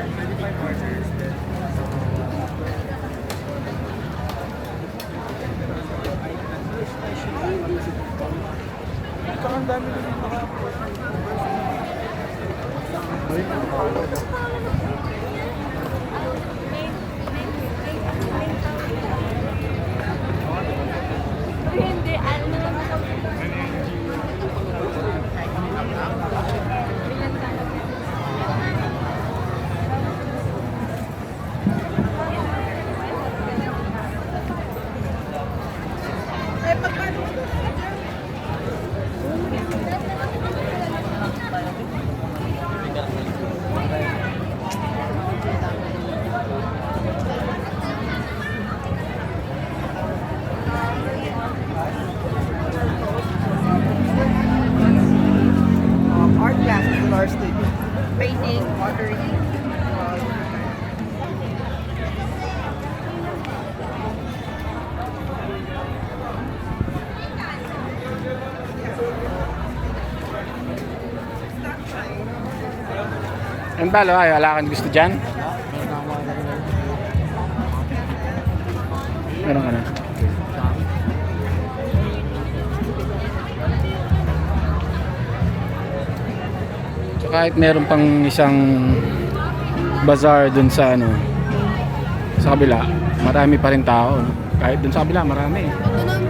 25 orders din. Ito ang dami din mga Hindi, ano art classes with our students. painting, pottery. Ang balo ay wala kang gusto dyan? Meron ka na. So kahit meron pang isang bazaar dun sa ano, sa kabila, marami pa rin tao. Kahit dun sa kabila marami. Ito na